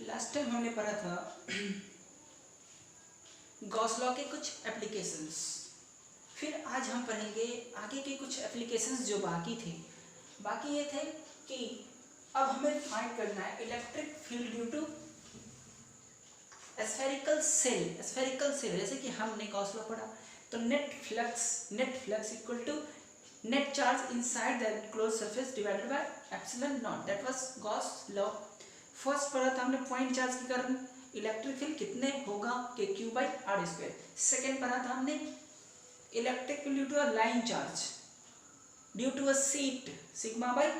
Last time हमने पढ़ा था गॉस लॉ के कुछ एप्लीकेशंस। फिर आज हम पढ़ेंगे आगे के कुछ एप्लीकेशंस जो बाकी थे। बाकी ये थे कि अब हमें फाइंड करना है electric field due to spherical shell. जैसे कि हमने गॉस लॉ पढ़ा, तो net flux equal to net charge inside the close surface divided by epsilon naught. That was Gauss law. First पढ़ा था हमने पॉइंट चार्ज के कारण इलेक्ट्रिक फील्ड कितने होगा के Q by R square. Second पढ़ा था हमने electric field due to a line charge due to a sheet sigma by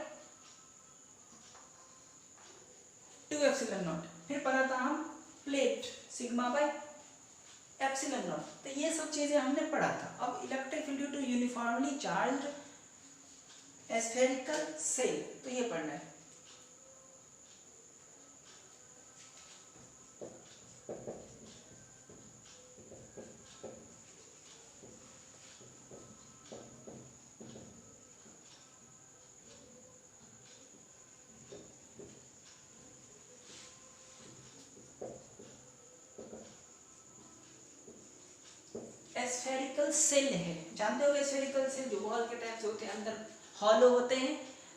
2 epsilon naught. फिर पढ़ा था हम plate sigma by epsilon naught. तो ये सब चीजें हमने पढ़ा था। अब electric field due to uniformly charged spherical shell, तो ये पढ़ना है। स्फेरिकल सेल है, जानते हो स्फेरिकल सेल जो बॉल के टाइप से होते हैं, अंदर हॉलो होते हैं,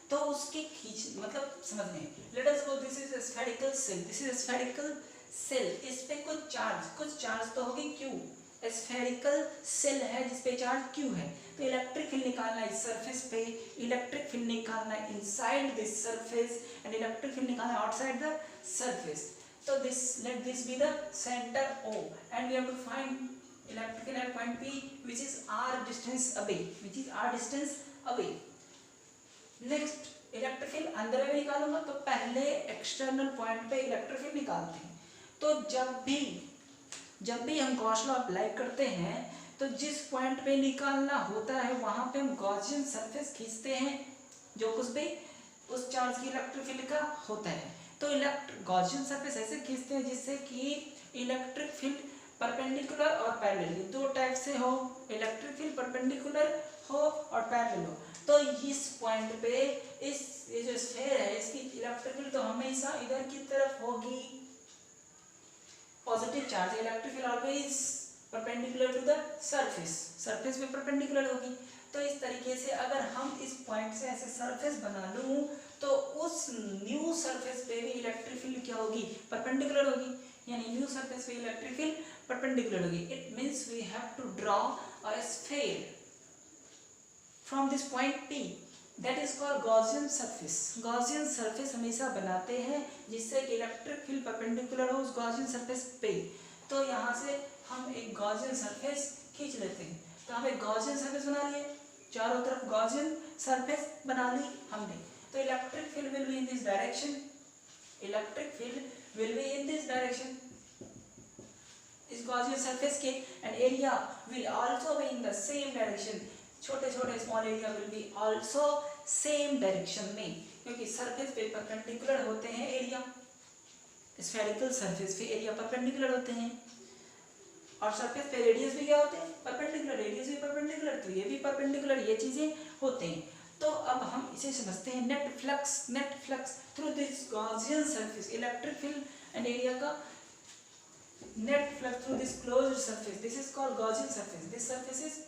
तो उसके खींच मतलब समझने। Late us suppose this is spherical shell, this is spherical shell. इस पे कुछ चार्ज तो होगी क्यू। स्फेरिकल सेल है जिस पे चार्ज क्यू है, तो इलेक्ट्रिक फील्ड निकालना है इस सरफेस पे, इलेक्ट्रिक फील्ड निकालना है inside this surface and electric field निकालना है आउटसाइड द सरफेस। तो this let this be the centre O and we have to find electrical at point P which is r distance away, next electric field अंदर में निकालूंगा, तो पहले external point पे electric field निकालते हैं। तो जब भी हम गॉस लॉ अप्लाई करते हैं, तो जिस पॉइंट पे निकालना होता है वहां पे हम गॉसियन सरफेस खींचते हैं जो कुछ भी उस चार्ज की इलेक्ट्रिक फील्ड का होता है। तो गॉसियन सरफेस ऐसे खींचते हैं जिससे कि इलेक्ट्रिक फील्ड परपेंडिकुलर और पैरेलल, दो टाइप से हो, इलेक्ट्रिक फील्ड परपेंडिकुलर हो और पैरेलल हो। तो इस पॉइंट पे ये जो स्फीयर है इसकी इलेक्ट्रिक फील्ड तो हमेशा इधर की तरफ होगी, positive charge electric field always perpendicular to the surface पे परपेंडिकुलर होगी। तो इस तरीके से अगर हम इस पॉइंट से ऐसे सरफेस बना लूं, तो उस न्यू सरफेस पे भी इलेक्ट्रिक फील्ड क्या होगी, परपेंडिकुलर होगी, यानी न्यू सरफेस पे इलेक्ट्रिक फील्ड परपेंडिकुलर होगी। It means we have to draw a sphere from this point P, that is called Gaussian surface. Gaussian surface हमेशा बनाते हैं जिससे कि इलेक्ट्रिक फील्ड परपेंडिकुलर हो उस गॉसियन सरफेस पे। तो यहाँ से हम एक गॉसियन सरफेस खींच लेते हैं। तो हम एक गॉसियन सरफेस बना लिए, चारों तरफ गॉसियन सरफेस बना ली हमने। तो electric field will be in this direction, electric field will be in this direction इस गॉसियन सरफेस के, and area will also be in the same direction. छोटे small area will be also same direction में, क्योंकि surface पे perpendicular होते हैं area, spherical surface पे area perpendicular होते हैं, और सरफेस पे रेडियस भी क्या होते हैं, परपेंडिकुलर, रेडियस भी परपेंडिकुलर, तो ये भी परपेंडिकुलर, ये चीजें होते हैं। तो अब हम इसे समझते हैं net flux through this Gaussian surface, electric field and area का net flux through this closed surface, this is called Gaussian surface. This surface is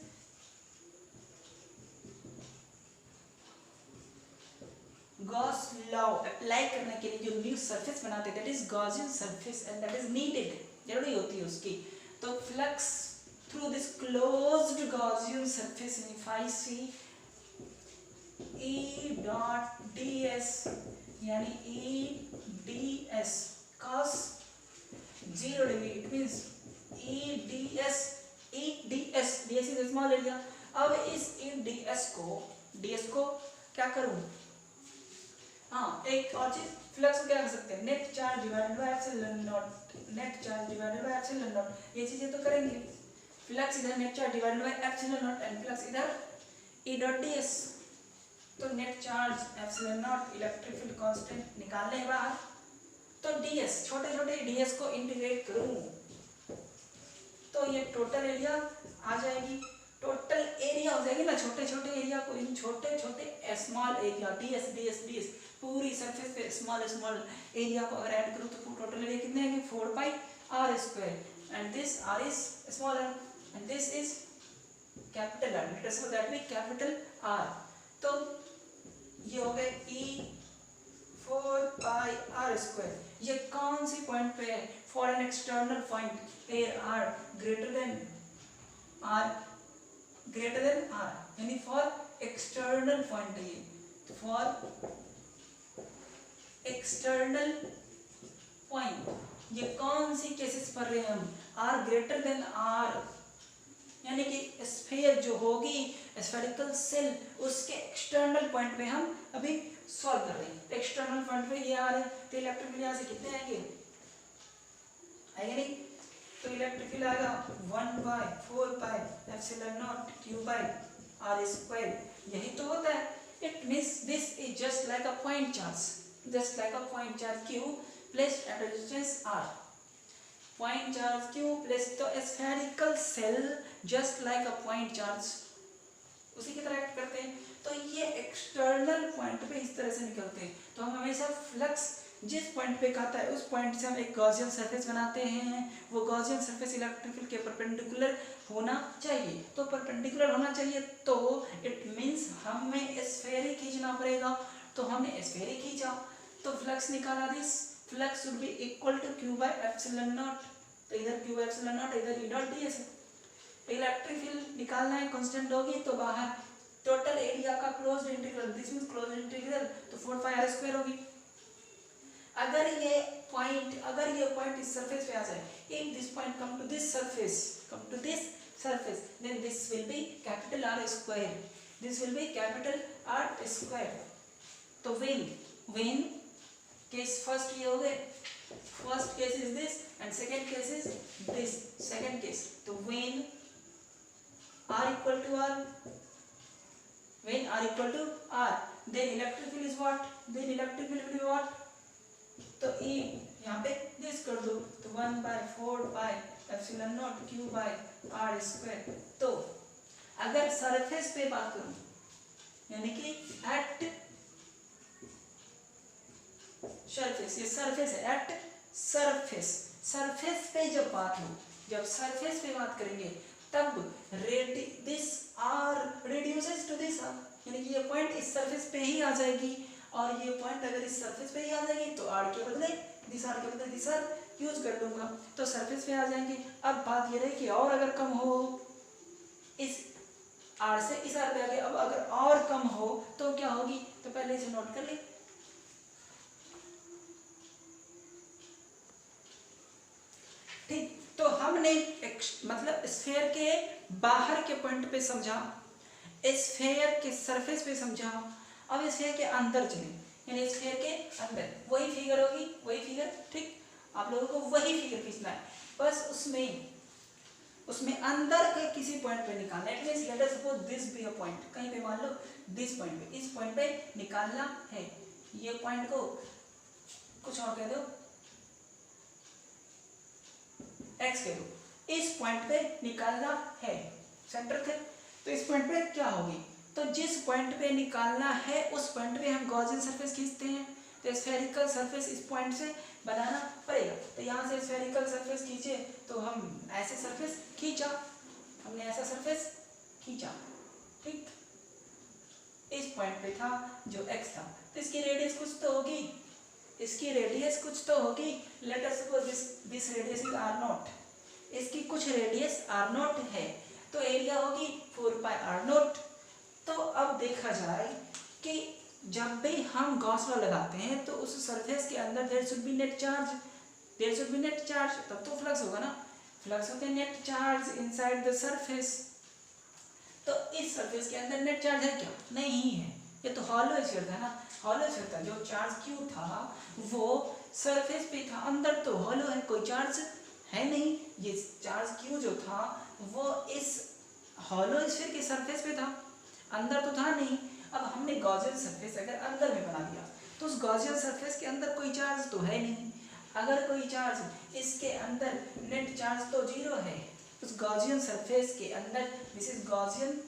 Gauss law apply करने के लिए जो न्यू सरफेस बनाते हैं that is Gaussian surface and that is needed, जरूरी होती है उसकी। तो flux through this closed Gaussian surface, if I see E dot ds यानी E ds cos 0 degree, it means ds is small area. अब इस ds को क्या करूं, हाँ एक और चीज, फ्लक्स को क्या कर सकते हैं, net charge divided by epsilon not, ये चीजें तो करेंगे। फ्लक्स इधर net charge divided by epsilon not and flux इधर E डॉट ds, तो net charge epsilon not electric field constant निकालने के बाद, तो ds छोटे ds को इंटीग्रेट करूं तो ये टोटल एरिया आ जाएगी, टोटल एरिया हो जाएगी ना, छोटे एरिया को इन छोटे स्मॉल एरिया ds पूरी सरफेस पे स्मॉल स्मॉल एरिया को अगर ऐड करूँ तो टोटल एरिया कितने आएंगे 4 pi R square and this R is smaller and this is capital R, let us suppose that mean capital R. तो ये हो गए E 4 पाई आर स्क्वायर। ये कौन सी पॉइंट पे है? For an external point where R greater than R, यानी for external point है ये, फॉर एक्सटर्नल पॉइंट। ये कौन सी केसेस पढ़ रहे हैं हम? आर ग्रेटर देन आर, यानी कि स्फीयर जो होगी स्फेरिकल सेल उसके एक्सटर्नल पॉइंट पे हम अभी सॉल्व कर रहे हैं। तो एक्सटर्नल पॉइंट पे ये आ रहे हैं तो इलेक्ट्रिक फील्ड यहाँ से कितने आएंगे नहीं? तो इलेक्ट्रिक फील्ड आएगा 1/4 pi epsilon naught q by r square. यही तो होता है। It means this is just like a point charge, just like a point charge q placed at resistance r। Point charge q placed तो spherical shell just like a point charge उसी की तरह act करते हैं। तो ये external point पे इस तरह से निकलते हैं। तो हम हमेशा फ्लक्स जिस पॉइंट पे कहता है उस पॉइंट से हम एक गॉसियन सरफेस बनाते हैं। वो गॉसियन सरफेस इलेक्ट्रिक फील्ड के परपेंडिकुलर होना चाहिए। तो परपेंडिकुलर होना चाहिए तो इट मींस हमें स्फीयर ही खींचना पड़ेगा। तो हमने स्फीयर ही खींचा तो फ्लक्स निकाला। This flux would be equal to q by epsilon naught. तो इधर q बाय एप्सिलॉन नॉट, इधर e डॉट ds है। इलेक्ट्रिक फील्ड निकालना है, कांस्टेंट होगी तो बाहर टोटल एरिया का closed integral, this means closed integral तो 4 पाई r स्क्वायर होगी। अगर ये पॉइंट इस सरफेस पे आ जाए, if this point come to this surface then this will be capital R square, this will be capital R square. तो व्हेन केस फर्स्ट ये हो गए, first case is this and second case is this, second case. तो when R equal to R, when R equal to R, then electric field is what? Then electric field will be what? तो E यहाँ पे this कर दो तो 1/4 pi epsilon naught q by r square. तो अगर surface पे बात करूं, यानी कि एट सरफेस, ये सरफेस है, एट सरफेस पे जब सरफेस पे बात करेंगे तब this r reduces to this r, यानी कि ये पॉइंट इस सरफेस पे ही आ जाएगी और ये पॉइंट अगर इस सरफेस पे ही आ जाएगी तो r के बदले दिस r यूज कर लूंगा तो सरफेस पे आ जाएंगे। अब बात ये रही कि और अगर कम हो इस r से इस r पे आ गया, अब अगर और कम हो तो क्या होगी? तो पहले इसे नोट कर ले। ठीक, तो हमने मतलब स्फीयर के बाहर के पॉइंट पे समझा, स्फीयर के सरफेस पे समझा। अब स्फीयर के अंदर चले, यानी स्फीयर के अंदर वही फिगर होगी, वही फिगर। ठीक, आप लोगों को वही फिगर खींचना है, बस उसमें अंदर के किसी पॉइंट पे निकालना है। At least let us suppose this be a point, कहीं पे मान लो दिस पॉइंट पे, इस पॉइंट पे निकालना है। ये पॉइंट को कुछ और कह दो, x कह दो, इस पॉइंट पे निकालना है, सेंटर थे। तो इस पॉइंट पे क्या होगी? तो जिस पॉइंट पे निकालना है उस पॉइंट पे हम गॉसियन सरफेस खींचते हैं। तो स्फेरिकल सरफेस इस पॉइंट से बनाना पड़ेगा। तो यहाँ से स्फेरिकल सरफेस खींचे तो हम ऐसे सरफेस खींचा, हमने ऐसा सरफेस खींचा। ठीक, इस पॉइंट पे था जो x था, तो इसकी रेडियस कुछ तो होगी, late us suppose this radius is r0, इसकी कुछ रेडियस r0 है, तो एरिया होगी 4 पाई r0। तो अब देखा जाए कि जब भी हम गॉस लॉ लगाते हैं तो उस सरफेस के अंदर there should be net charge, तब तो फ्लक्स होगा ना। फ्लक्स होते हैं net charge inside the surface. तो इस सरफेस के अंदर नेट चार्ज है क्या? नहीं है, ये तो हॉलो स्फीयर था ना। हॉलो स्फीयर था, जो चार्ज q था वो सरफेस पे था, अंदर तो हॉलो है, कोई चार्ज है नहीं। ये चार्ज q जो था वो इस हॉलो स्फीयर के सरफेस पे था, अंदर तो था नहीं। अब हमने गॉसियन सरफेस अगर अंदर में बना दिया तो उस गॉसियन सरफेस के अंदर कोई चार्ज तो है नहीं। अगर कोई चार्ज, इसके अंदर नेट चार्ज तो 0 है उस गॉसियन सरफेस के अंदर। दिस इज गॉसियन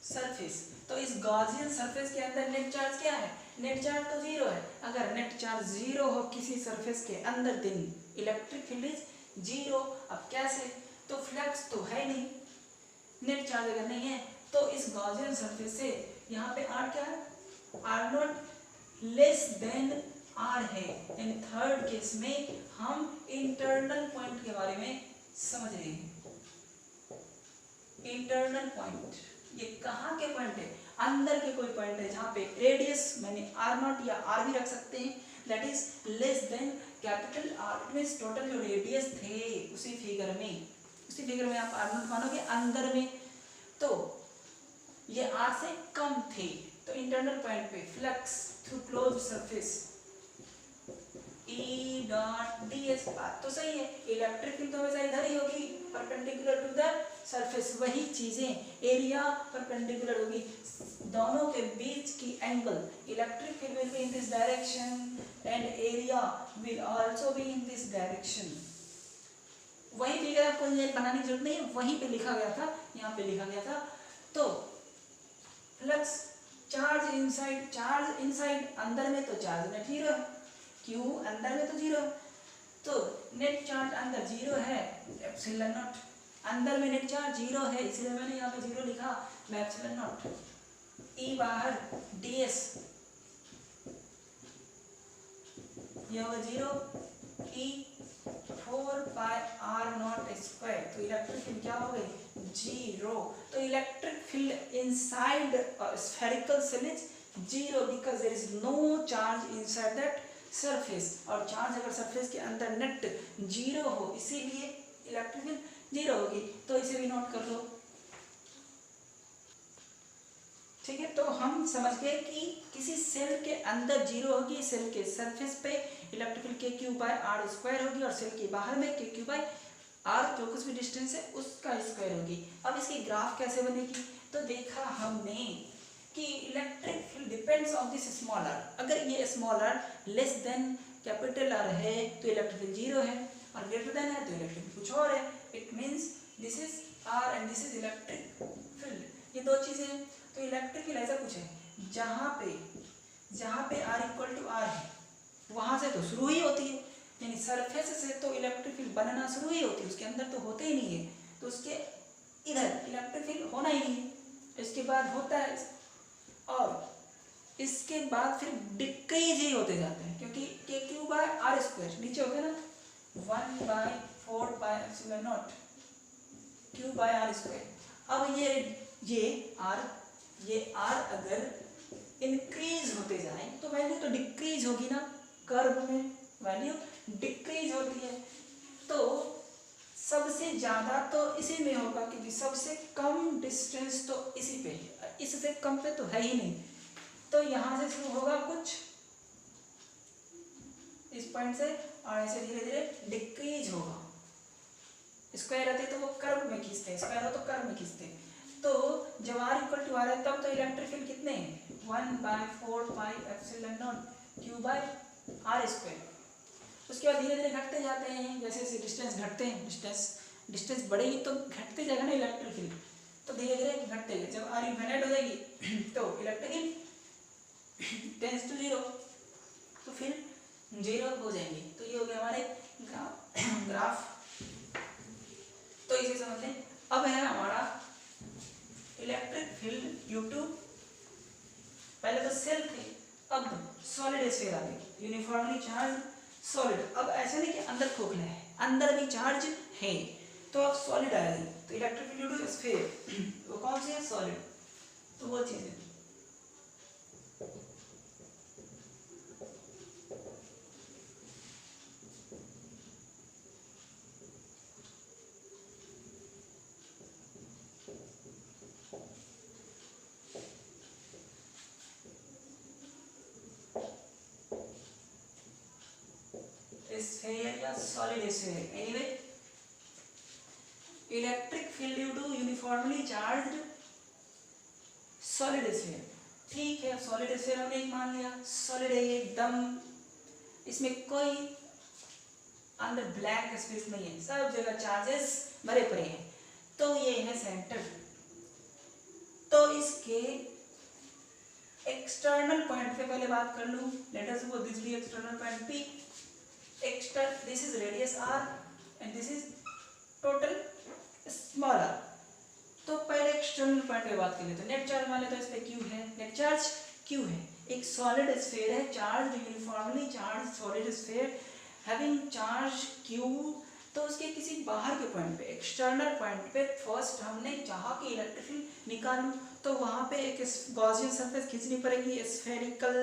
सरफेस, तो इस गॉसियन सरफेस के अंदर नेट चार्ज क्या है? नेट चार्ज तो जीरो है। अगर नेट चार्ज जीरो हो किसी सरफेस के अंदर then electric field is zero. अब कैसे? तो फ्लक्स तो है नहीं, नेट चार्ज अगर नहीं है तो इस गॉसियन सरफेस से यहाँ पे आर क्या है? R naught less than R है। यानी थर्ड केस में हम इंटरनल पॉइंट के बारे में समझ रहे हैं। इंटरनल पॉइंट ये कहाँ के पॉइंट है? अंदर के कोई पॉइंट है जहाँ पे रेडियस मैंने आर नॉट या आर भी रख सकते हैं, that is less than capital are. Means total जो रेडियस थे उसी फिगर में आप आर नॉट मानोगे अंदर में, तो ये आर से कम थे। तो इंटरनल पॉइंट पे flux through closed surface E dot ds बात तो सही है। इलेक्ट्रिक फील्ड तो हमेशा इधर ही होगी परपेंडिकुलर टू द सरफेस, वही चीजें एरिया परपेंडिकुलर होगी, दोनों के बीच की angle. Electric field will be in this direction and area will also be in this direction. वही फिगर आपको बनाने की जरूरत नहीं है, वहीं पे लिखा गया था, यहाँ पे लिखा गया था। तो फ्लक्स चार्ज इनसाइड अंदर में तो चार्ज नेट जीरो है, क्यों? अंदर में तो जीरो, तो नेट चार्ज अंदर जीरो है एप्सिलॉन नॉट। अंदर में नेट चार्ज जीरो है इसलिए मैंने यहाँ पे जीरो लिखा, मैं एप्सिलॉन नॉट ई बाहर ds ये होगा zero E 4 pi R naught square. तो इलेक्ट्रिक फील्ड क्या हो गई? जीरो। तो electric field inside spherical shell is zero because there is no charge inside that surface. और चार्ज अगर सरफेस के अंदर नेट जीरो हो इसीलिए इलेक्ट्रिक फील्ड जीरो होगी। तो इसे भी नोट कर लो, ठीक है। तो हम समझ गए कि किसी सेल के अंदर जीरो होगी, सेल के सरफेस पे इलेक्ट्रिक फील्ड के क्यू बाय आर स्क्वायर होगी, और सेल के बाहर में के क्यू बाय आर जो कुछ भी डिस्टेंस है उसका स्क्वायर होगी। अब इसकी ग्राफ कैसे बनेगी? तो देखा हमने कि electric field depends on this small R. अगर ये small R less than capital R है तो इलेक्ट्रिक फील्ड जीरो है, और ग्रेटर देन है तो इलेक्ट्रिक फील्ड कुछ और है। It means this is R and this is electric field, ये दो चीजें हैं। तो इलेक्ट्रिक फील्ड ऐसा कुछ है जहाँ पे आर इक्वल टू आर है वहां से तो शुरू ही होती है, यानी सरफेस से तो इलेक्ट्रिक फील्ड बनना शुरू ही होती है, उसके अंदर तो होते ही नहीं है, तो उसके इधर इलेक्ट्रिक फील्ड होना ही नहीं है। इसके बाद होता है और इसके बाद फिर डिक्रीज ही होते जाते हैं, क्योंकि के क्यू बाय आर स्क्वायर नीचे हो गया ना 1 by 4 pi epsilon naught Q by R square. अब ये आर अगर इंक्रीज होते जाए तो वैल्यू तो डिक्रीज होगी ना, कर्व में वैल्यू डिक्रीज होती है। तो सबसे ज्यादा तो इसी में होगा क्योंकि सबसे कम डिस्टेंस तो इसी पे है, इससे कम पे तो है ही नहीं। तो यहां से शुरू होगा कुछ इस पॉइंट से और ऐसे धीरे धीरे डिक्रीज होगा। स्क्वायर रहते तो वो कर्व में खींचते हैं, स्क्वायर हो तो कर्व में खींचते हैं। तो जब आर इक्वल टू आर है तब तो इलेक्ट्रिक फील्ड कितने हैं 1 by 4 pi epsilon naught Q by R square. उसके बाद धीरे धीरे घटते जाते हैं, जैसे जैसे डिस्टेंस घटते हैं, डिस्टेंस बढ़ेगी तो घटते जाएगा ना इलेक्ट्रिक फील्ड, तो धीरे धीरे घटते गए। जब आर इनफिनिट हो जाएगी तो electric field tends to zero, तो फिर जीरो हो जाएंगे। तो ये हो गया हमारे ग्राफ। तो इसे समझ लें। अब है हमारा इलेक्ट्रिक फील्ड ड्यू टू, पहले तो सेल थे अब सॉलिड स्फीयर आ गई, यूनिफॉर्मली चार्ज सॉलिड। अब ऐसा नहीं कि अंदर खोखला है, अंदर भी चार्ज है, तो अब सॉलिड आ गई। तो electric field due to sphere वो कौन सी है? सॉलिड। तो वो चीज है स्फीयर या solid sphere. Anyway electric field due to uniformly charged solid sphere. ठीक है, सॉलिड स्फीयर हमने एक मान लिया, सॉलिड है ये एकदम, इसमें कोई अंदर ब्लैंक स्पेस नहीं है, सब जगह चार्जेस भरे पड़े हैं। तो ये है सेंटर। तो इसके एक्सटर्नल पॉइंट पे पहले बात कर लूं, let us suppose this be external point P, this is radius r and this is total small r। तो पहले एक्सटर्नल पॉइंट पे बात कर लेते हैं। नेट चार्ज मान लेते हैं, इस पे q है, नेट चार्ज q है, एक सॉलिड स्फीयर है, charge uniformly charge solid sphere having charge q। तो उसके किसी बाहर के पॉइंट पे, एक्सटर्नल पॉइंट पे फर्स्ट हमने चाहा कि इलेक्ट्रिक फील्ड निकालूं, तो वहां पे एक गॉसियन सरफेस खींचनी पड़ेगी, स्फेरिकल,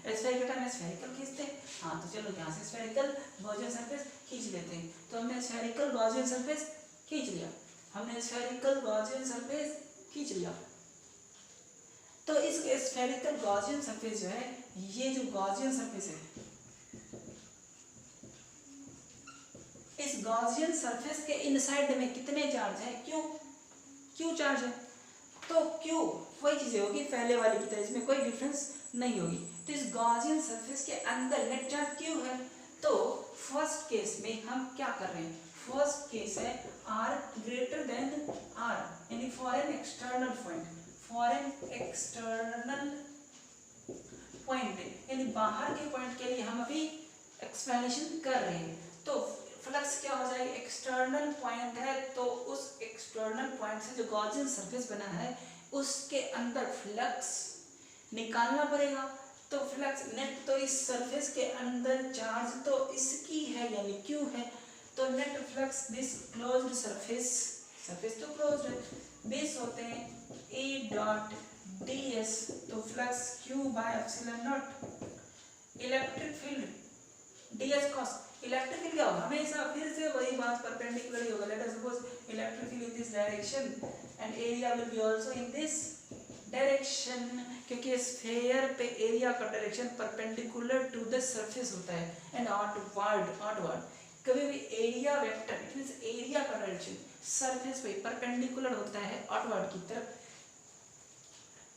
स्फेरिकल टाइम स्फेरिकल खींचते हैं। हाँ तो चलो यहाँ से स्फेरिकल गॉसियन सरफेस खींच लेते हैं। तो हमने स्फेरिकल गॉसियन सरफेस खींच लिया, हमने स्फेरिकल गॉसियन सरफेस खींच लिया। तो इस स्फेरिकल गॉसियन सरफेस जो है, ये जो गॉसियन सरफेस है, इस गॉसियन सरफेस के इनसाइड में कितने चार्ज है? क्यू चार्ज है। तो क्यू वही चीजें होगी पहले वाली की तरह, इसमें कोई डिफरेंस नहीं होगी। तो इस गॉसियन सरफेस के अंदर नेट चार्ज क्यू है। तो फर्स्ट केस में हम क्या कर रहे हैं? फर्स्ट केस है आर ग्रेटर देन आर, यानी for an external point, for an external point, यानी बाहर के पॉइंट के लिए हम अभी एक्सप्लेनेशन कर रहे हैं। तो फ्लक्स क्या हो जाएगी? एक्सटर्नल पॉइंट है तो उस एक्सटर्नल पॉइंट से जो गॉसियन सरफेस बना है उसके अंदर फ्लक्स निकालना पड़ेगा। तो फ्लक्स नेट, तो इस सरफेस के अंदर चार्ज तो इसकी है यानी क्यू है, तो net flux this closed surface, surface तो क्लोज्ड है, दिस होते हैं ए डॉट डी एस। तो flux Q by epsilon not electric field D S cos. Electric field क्या होगा? हमेशा फिर से वही बात परपेंडिकुलर ही होगा। Let us suppose electric field in this direction and area will be also in this direction, क्योंकि स्फीयर पे एरिया का direction perpendicular to the surface होता है एंड आउटवर्ड। कभी भी area vector, it means area का डायरेक्शन सरफेस पे perpendicular होता है आउटवर्ड की तरफ।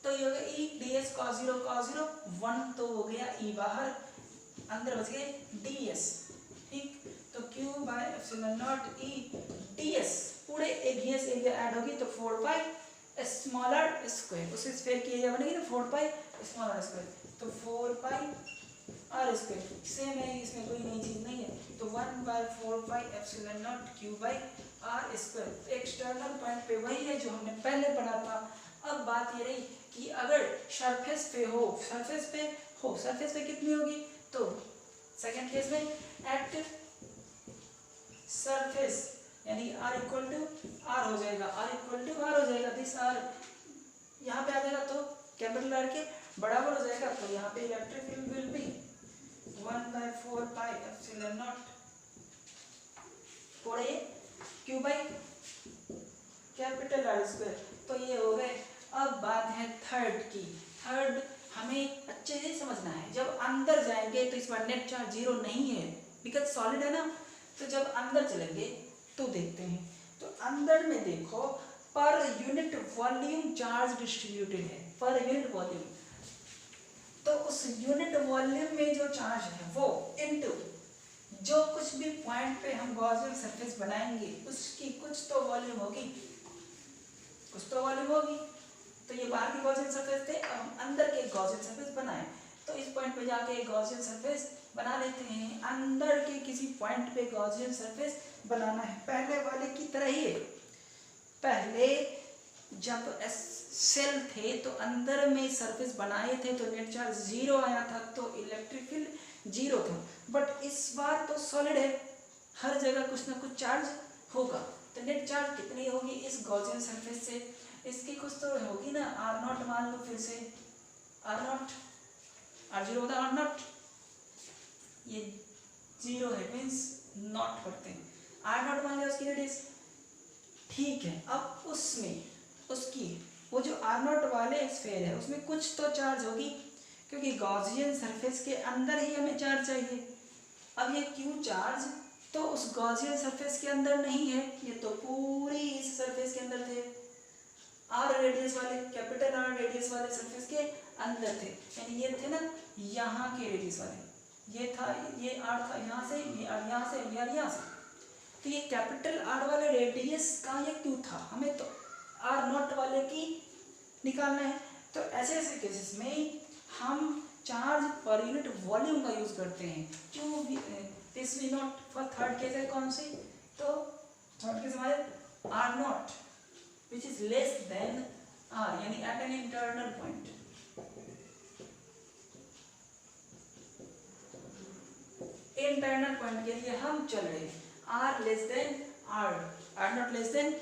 तो ये हो गया ई डी एस cos 0 1, तो हो गया ई बाहर, अंदर बच गए डी एस, ठीक। तो q by epsilon not E D S, पूरे एरिया से एरिया ऐड होगी तो 4 पाई स्मॉलर स्क्वायर, उस स्फीयर की एरिया बनेगी ना 4 पाई स्मॉलर स्क्वायर, तो 4 पाई आर स्क्वायर सेम है, इसमें कोई नई चीज नहीं है। तो 1/4 pi epsilon naught q by R square. External point पे वही है जो हमने पहले पढ़ा था। अब बात ये रही कि अगर सरफेस पे हो, सरफेस पे कितनी होगी? तो सेकंड केस में एट सरफेस यानी r इक्वल टू r हो जाएगा, दिस r यहाँ पे आ जाएगा तो कैपिटल R के बराबर हो जाएगा। तो यहाँ पे electric field will B 1/4 pi epsilon not four A Q by capital R square. तो ये हो गए। अब बात है थर्ड की। थर्ड हमें अच्छे से समझना है। जब अंदर जाएंगे तो इस बार नेट चार्ज 0 नहीं है, बिकॉज सॉलिड है ना। तो जब अंदर चलेंगे तो देखते हैं, तो अंदर में देखो पर यूनिट वॉल्यूम चार्ज डिस्ट्रीब्यूटेड है, पर यूनिट वॉल्यूम। तो उस यूनिट वॉल्यूम में जो चार्ज है वो इनटू जो कुछ भी पॉइंट पे हम गॉसियन सरफेस बनाएंगे उसकी कुछ तो वॉल्यूम होगी, तो ये बाहर की गॉसियन सरफेस थे, अब हम अंदर के गॉसियन सरफेस बनाए। तो इस पॉइंट पे जाके एक गॉसियन सरफेस बना लेते हैं। अंदर के किसी पॉइंट पे गॉसियन सरफेस बनाना है, पहले वाले की तरह ही है। पहले जब सेल थे तो अंदर में सरफेस बनाए थे तो नेट चार्ज 0 आया था, तो इलेक्ट्रिक फील्ड 0 था। बट इस बार तो सॉलिड है, हर जगह कुछ ना कुछ चार्ज होगा। तो नेट चार्ज कितनी होगी इस गॉसियन सरफेस से? इसकी कुछ तो होगी ना, R0 मान लो, फिर से R0, R0 होता है R0, ये 0 है मीन्स नॉट करते हैं, R0 मान लिया उसकी रेडियस, ठीक है। अब उसमें उसकी वो जो R0 वाले स्फीयर है उसमें कुछ तो चार्ज होगी, क्योंकि गॉसियन सरफेस के अंदर ही हमें चार्ज चाहिए। अब ये Q चार्ज तो उस गॉसियन सरफेस के अंदर नहीं है, ये तो पूरी इस सरफेस के अंदर थे, R रेडियस वाले, कैपिटल R रेडियस वाले सरफेस के अंदर थे, यानी ये थे ना यहाँ के रेडियस वाले, ये था, ये R था यहाँ से, ये R यहाँ से, ये R यहाँ से। तो ये कैपिटल R वाले रेडियस का ये Q था, हमें तो R0 वाले की निकालना है। तो ऐसे ऐसे केसेस में हम चार्ज पर यूनिट वॉल्यूम का यूज करते हैं। क्यों this we not for third case है कौन सी, तो थर्ड केस हमारे R naught which is less than R, यानी at an internal point. Internal point के लिए हम चल रहे हैं R less than R, R naught less than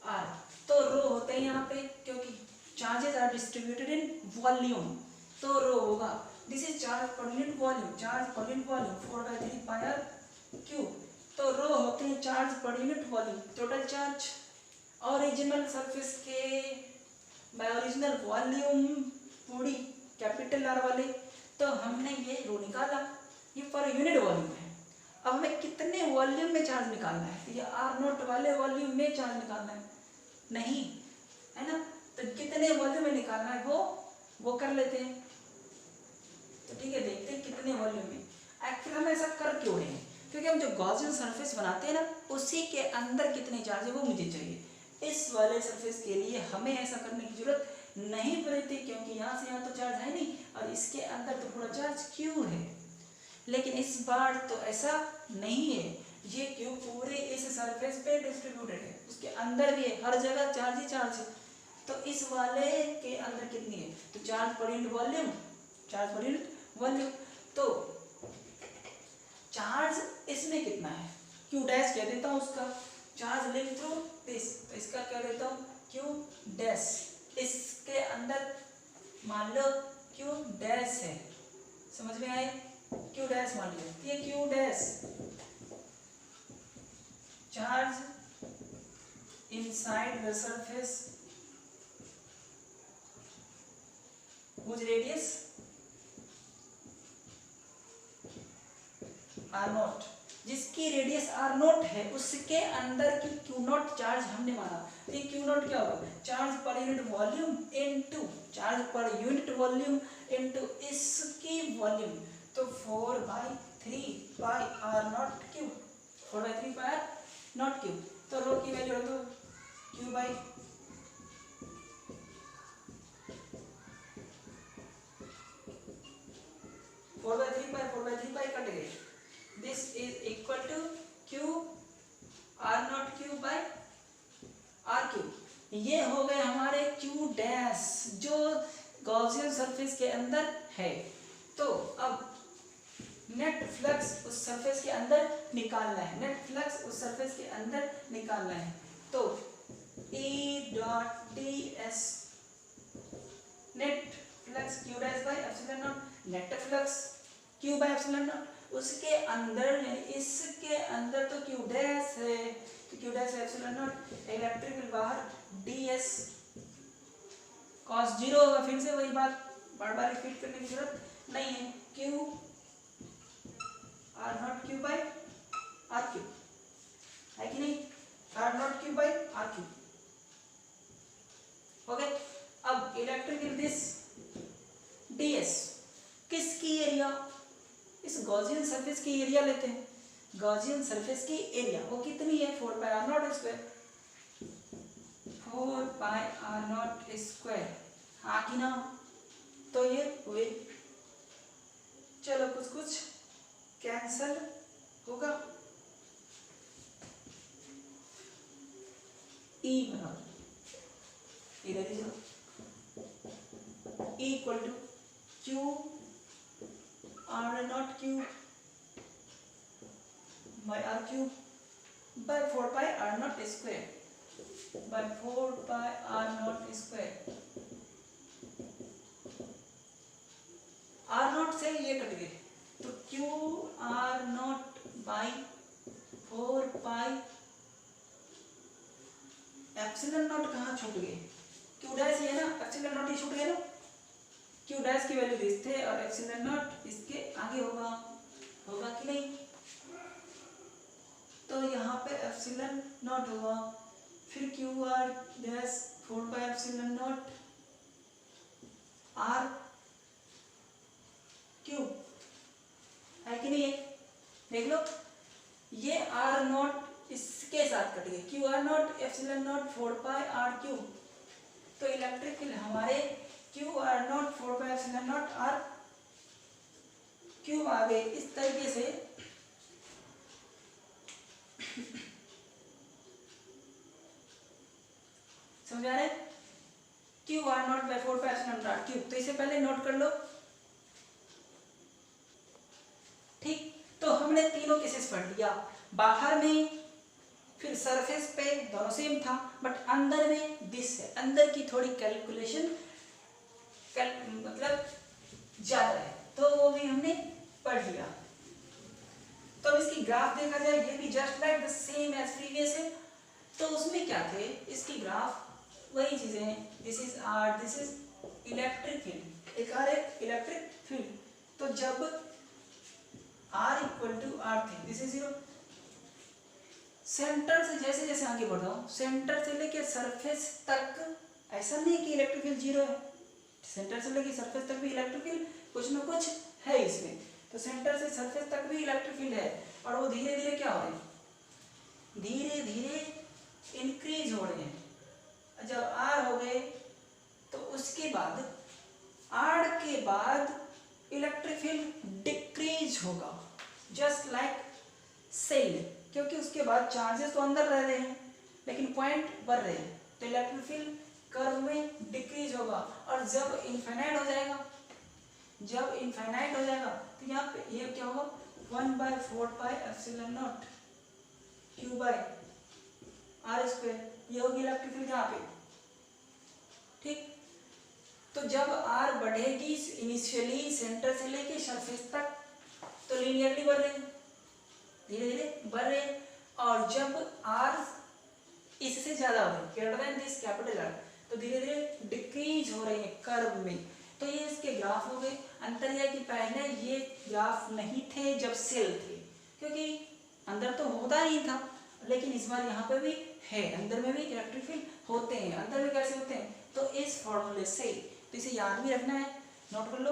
R, तो रो होते हैं यहाँ पे क्योंकि charges are distributed in volume, तो रो होगा this is charge per unit volume, charge per unit volume 4/3 pi are cube, तो रो होते हैं charge per unit volume, total charge original surface के बाय ओरिजिनल वॉल्यूम पूरी capital R वाले, तो हमने ये रो निकाला, ये पर यूनिट वॉल्यूम है। अब हमें कितने वॉल्यूम में चार्ज निकालना है, ये आर नोट वाले वॉल्यूम में चार्ज निकालना है नहीं, है ना, तो कितने वॉल्यूम में निकालना है वो कर लेते हैं। तो ठीक है, देखते हैं कितने वॉल्यूम में। एक्चुअली हम ऐसा कर क्यों रहे हैं, क्योंकि हम जो गॉसियन सरफेस बनाते हैं ना उसी के अंदर कितने चार्ज है वो मुझे चाहिए। इस वाले सरफेस के लिए हमें ऐसा करने की जरूरत नहीं पड़ती क्योंकि यहाँ से यहाँ तो चार्ज है नहीं और इसके अंदर तो पूरा चार्ज क्यों है, लेकिन इस बार तो ऐसा नहीं है, ये क्यू पूरे इस सरफेस पे डिस्ट्रीब्यूटेड है, उसके अंदर भी है, हर जगह चार्ज ही चार्ज है। तो इस वाले के अंदर कितनी है, तो charge per unit volume, charge per unit volume, तो चार्ज इसमें कितना है, क्यू डैश कह देता हूँ उसका, चार्ज लिंक थ्रू दिस, तो इसका क्या देता हूँ क्यू डैश, इसके अंदर मान लो क्यू डैश है, समझ में आए, क्यू डैश मान लिया, ये Q dash charge inside the surface whose radius R naught, जिसकी रेडियस आर नॉट है उसके अंदर की क्यू नॉट चार्ज हमने माना, तो ये क्यू नॉट क्या होगा, charge per unit volume into charge per unit volume into इसकी वॉल्यूम, तो 4/3 pi R naught Q, 4/3 pi R naught Q, तो रो की वैल्यू रख दो क्यू बाई 4/3 कट गए, this is equal to Q R naught Q by R Q, ये हो गए हमारे क्यू डैश जो गॉसियन सरफेस के अंदर है। तो अब नेट फ्लक्स उस सरफेस के अंदर निकालना है, नेट फ्लक्स उस सरफेस के अंदर निकालना है, तो E dot ds net flux Q dash by epsilon not, net flux Q by epsilon not, उसके अंदर यानी इसके अंदर तो क्यू डैश है, तो Q dash epsilon not, electric बाहर ds cos 0 होगा, फिर से वही बात बार बार रिपीट करने की जरूरत नहीं है, Q R naught Q by R Q, है कि नहीं, R naught Q by R Q, okay. अब इलेक्ट्रिक दिस ds किसकी एरिया, इस गॉसियन सरफेस की एरिया लेते हैं, गॉसियन सरफेस की एरिया वो कितनी है 4 pi R naught square, 4 pi R naught square, हाँ कि ना, तो ये हुए, चलो कुछ कुछ कैंसल होगा, E बराबर इधर ही जाओ, E equal to Q R naught Q by R Q by 4 pi R naught square by 4 pi R naught square, R naught से ये कट गए, तो Q R naught by 4 pi epsilon naught कहाँ छूट गए, क्यू डैश ये ना, epsilon not ही छूट गया ना, क्यू डैश की वैल्यू दिस थे और एप्सिलॉन नॉट इसके आगे होगा, होगा कि नहीं, तो यहाँ पे एप्सिलॉन नॉट होगा, फिर Q R dash 4 pi epsilon naught R Q, है कि नहीं, देख लो ये आर नॉट इसके साथ कट गए, Q R naught epsilon naught 4 pi R Q, तो इलेक्ट्रिक फील्ड हमारे Q R naught 4πε0 R cube आ गए। इस तरीके से समझ आ रहे? Q R naught by 4πε0 R cube. तो इसे पहले नोट कर लो। ठीक, तो हमने तीनों केसेस पढ़ लिया। बाहर में फिर सरफेस पे दोनों सेम था, बट अंदर में दिस है, अंदर की थोड़ी कैलकुलेशन मतलब ज्यादा है, तो वो भी हमने पढ़ लिया। तो अब इसकी ग्राफ देखा जाए, ये भी just like the same as previous है। तो उसमें क्या थे, इसकी ग्राफ वही चीजें हैं। This is R, this is electric field, एक आर एक इलेक्ट्रिक फील्ड। तो जब आर इक्वल टू आर थे, दिस इज 0। सेंटर से जैसे जैसे आगे बढ़ रहा हूँ, सेंटर से लेके सरफेस तक, ऐसा नहीं कि इलेक्ट्रिक फील्ड 0 है, सेंटर से लेके सरफेस तक भी इलेक्ट्रिक फील्ड कुछ ना कुछ है इसमें। तो सेंटर से सरफेस तक भी इलेक्ट्रिक फील्ड है, और वो धीरे धीरे क्या हो रहे हैं, धीरे धीरे इंक्रीज हो रहे हैं। जब आर हो गए तो उसके बाद आर के बाद इलेक्ट्रिक फील्ड डिक्रीज होगा, जस्ट लाइक सेल, क्योंकि उसके बाद चार्जेस तो अंदर रह रहे हैं लेकिन पॉइंट बढ़ रहे हैं, तो इलेक्ट्रिक फील्ड कर्व में डिक्रीज होगा। और जब इनफाइनाइट हो जाएगा, जब इनफाइनाइट हो जाएगा तो यहाँ पे ये क्या होगा, 1/4πε0 क्यू बाय आर स्क्वायर, ये होगी इलेक्ट्रिक फील्ड यहाँ पे। ठीक, तो जब आर बढ़ेगी इनिशियली सेंटर से लेके सरफेस तक, तो लीनियरली बढ़ रहे हैं, धीरे धीरे बढ़ रहे हैं। और जब आर इससे ज्यादा हो रहे हैं, greater than this capital R, तो धीरे धीरे डिक्रीज हो रहे हैं कर्व में। तो ये इसके ग्राफ हो गए। अंतर यह कि पहले ये ग्राफ नहीं थे जब सेल थे, क्योंकि अंदर तो होता ही था, लेकिन इस बार यहाँ पे भी है, अंदर में भी इलेक्ट्रिक फील्ड होते हैं। अंदर में कैसे होते हैं, तो इस फॉर्मूले से, तो इसे याद भी रखना है, नोट कर लो।